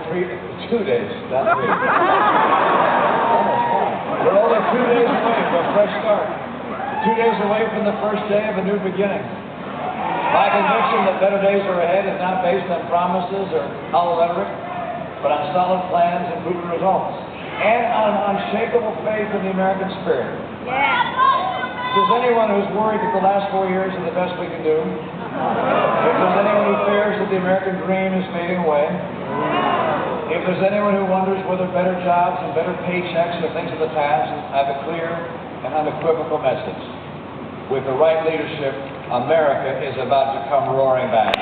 2 days, not 3. Almost 1. We're only 2 days away from a fresh start. 2 days away from the first day of a new beginning. My conviction that better days are ahead is not based on promises or hollow rhetoric, but on solid plans and proven results, and on an unshakable faith in the American spirit. If there's anyone who's worried that the last 4 years are the best we can do, if there's anyone who fears that the American dream is fading away, if there's anyone who wonders whether better jobs and better paychecks are things of the past, I have a clear and unequivocal message. With the right leadership, America is about to come roaring back.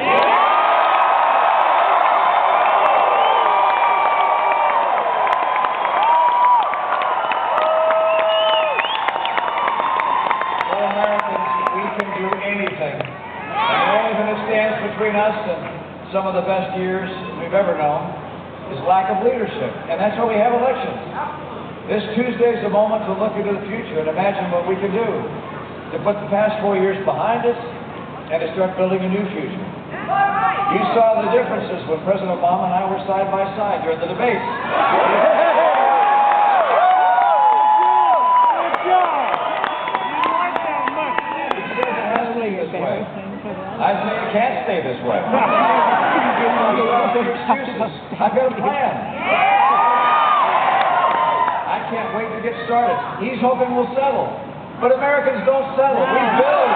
For Americans, we can do anything. And the only thing that stands between us and some of the best years we've ever known is lack of leadership. And that's why we have elections. This Tuesday is a moment to look into the future and imagine what we can do to put the past 4 years behind us and to start building a new future. You saw the differences when President Obama and I were side by side during the debates. He says it has to be this way. I say it can't stay this way. I've got a plan. I can't wait to get started. He's hoping we'll settle. But Americans don't settle. We build.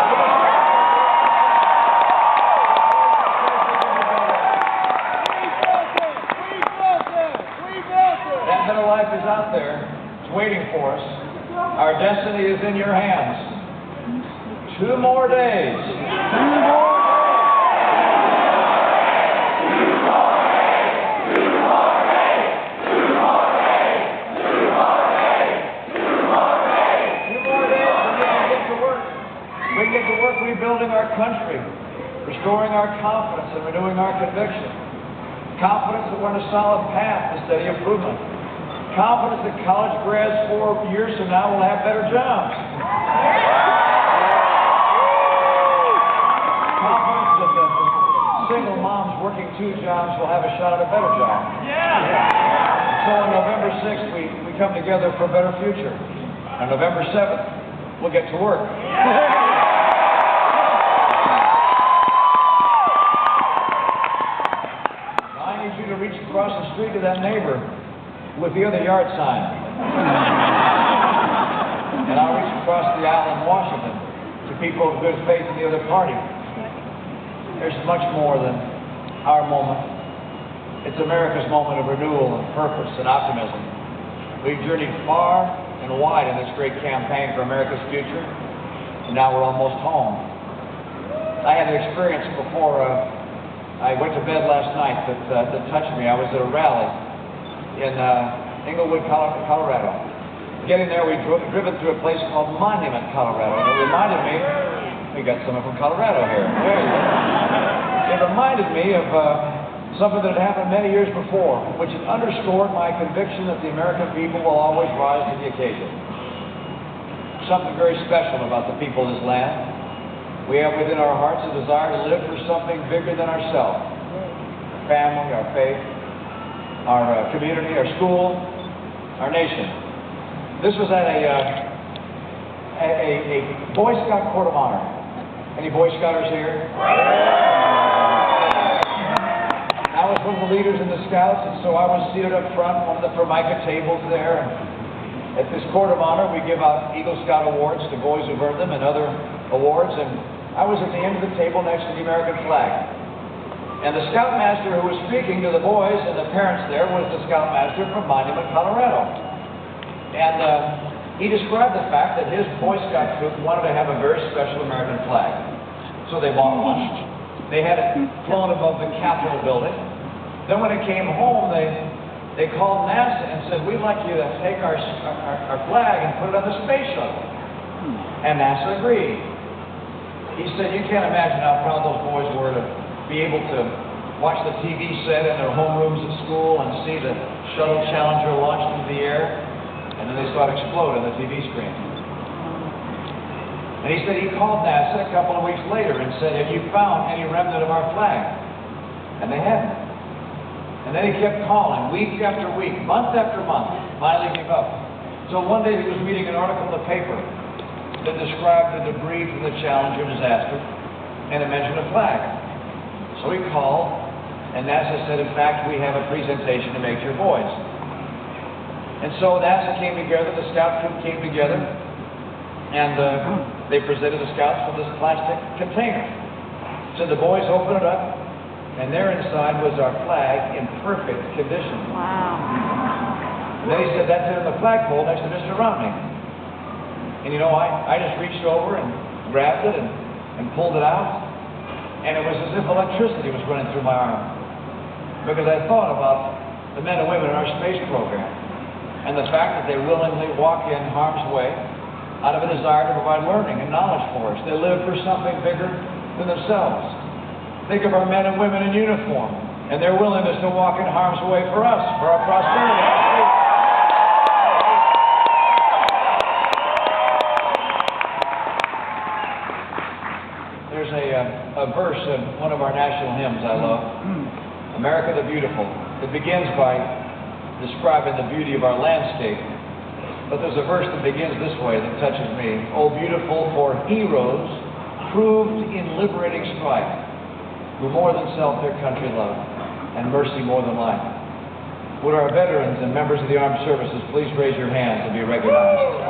That better life is out there. It's waiting for us. Our destiny is in your hands. 2 more days. 2 more days. We get to work rebuilding our country, restoring our confidence and renewing our conviction. Confidence that we're on a solid path to steady improvement. Confidence that college grads 4 years from now will have better jobs. Confidence that the single moms working 2 jobs will have a shot at a better job. So on November 6th, we come together for a better future. On November 7th, we'll get to work. Reach across the street to that neighbor with the other yard sign. And I'll reach across the aisle in Washington to people of good faith in the other party. There's much more than our moment. It's America's moment of renewal and purpose and optimism. We've journeyed far and wide in this great campaign for America's future, and now we're almost home. I had an experience before I went to bed last night that touched me. I was at a rally in Englewood, Colorado. Getting there, we driven through a place called Monument, Colorado. And it reminded me, we got someone from Colorado here. There you go. It reminded me of something that had happened many years before, which had underscored my conviction that the American people will always rise to the occasion. Something very special about the people of this land. We have within our hearts a desire to live for something bigger than ourselves. Our family, our faith, our community, our school, our nation. This was at a Boy Scout Court of Honor. Any Boy Scouters here? I was one of the leaders in the Scouts, and so I was seated up front, one of the Formica tables there. At this Court of Honor, we give out Eagle Scout awards to boys who've earned them and other awards, and I was at the end of the table next to the American flag. And the Scoutmaster who was speaking to the boys and the parents there was the Scoutmaster from Monument, Colorado. And he described the fact that his Boy Scout troop wanted to have a very special American flag. So they bought one. They had it flown above the Capitol building. Then when it came home, they called NASA and said, "We'd like you to take our flag and put it on the space shuttle." And NASA agreed. He said, "You can't imagine how proud those boys were to be able to watch the TV set in their homerooms at school and see the shuttle Challenger launched into the air, and then they saw it explode on the TV screen." And he said he called NASA a couple of weeks later and said, "Have you found any remnant of our flag?" And they hadn't. And And then he kept calling, week after week, month after month, finally gave up. So one day he was reading an article in the paper that described the debris from the Challenger disaster, and it mentioned a flag. So he called, and NASA said, in fact, we have a presentation to make to your boys. And so NASA came together, the scout troop came together, and they presented the scouts with this plastic container. So the boys opened it up, and there inside was our flag in perfect condition. Wow. And then he said, that's it in the flagpole next to Mr. Romney. And you know, I just reached over and grabbed it and pulled it out, and it was as if electricity was running through my arm. Because I thought about the men and women in our space program, and the fact that they willingly walk in harm's way out of a desire to provide learning and knowledge for us. They live for something bigger than themselves. Think of our men and women in uniform and their willingness to walk in harm's way for us, for our prosperity. There's a verse in one of our national hymns I love, America the Beautiful. It begins by describing the beauty of our landscape. But there's a verse that begins this way that touches me. Oh, beautiful for heroes proved in liberating strife, who more than self their country love, and mercy more than life. Would our veterans and members of the armed services please raise your hands and be recognized?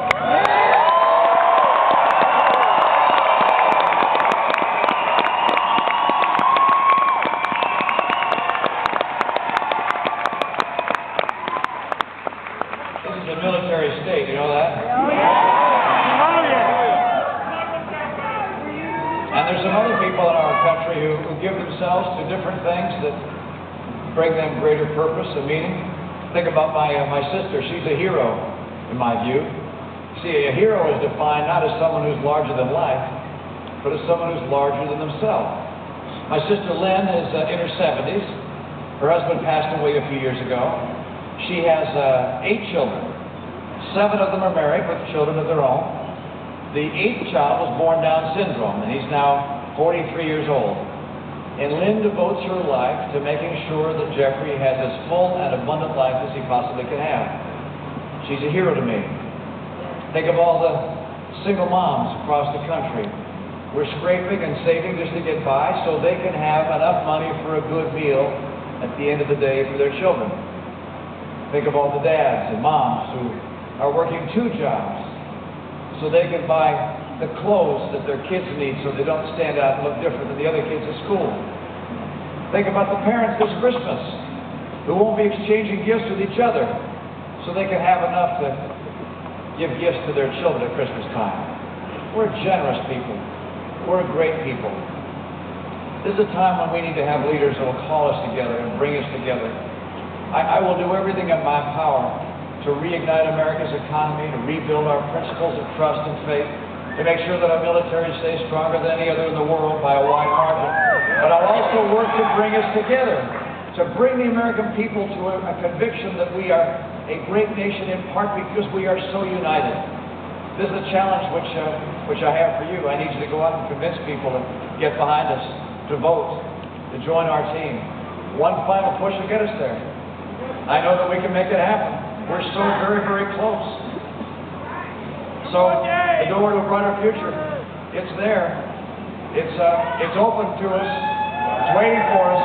This is a military state, you know that? And there's some other people in our country who give themselves to different things that bring them greater purpose and meaning. Think about my sister. She's a hero, in my view. See, a hero is defined not as someone who's larger than life, but as someone who's larger than themselves. My sister Lynn is in her 70s. Her husband passed away a few years ago. She has 8 children. 7 of them are married with children of their own. The 8th child was born Down syndrome, and he's now 43 years old. And Lynn devotes her life to making sure that Jeffrey has as full and abundant life as he possibly can have. She's a hero to me. Think of all the single moms across the country. We're scraping and saving just to get by so they can have enough money for a good meal at the end of the day for their children. Think of all the dads and moms who are working 2 jobs so they can buy the clothes that their kids need so they don't stand out and look different than the other kids at school. Think about the parents this Christmas who won't be exchanging gifts with each other so they can have enough to give gifts to their children at Christmas time. We're generous people. We're great people. This is a time when we need to have leaders who will call us together and bring us together. I will do everything in my power to reignite America's economy, to rebuild our principles of trust and faith, to make sure that our military stays stronger than any other in the world by a wide margin. But I'll also work to bring us together, to bring the American people to a conviction that we are a great nation in part because we are so united. This is a challenge which I have for you. I need you to go out and convince people to get behind us, to vote, to join our team. One final push will get us there. I know that we can make it happen. We're so very, very close. So the door to a brighter future, it's there. It's open to us. It's waiting for us.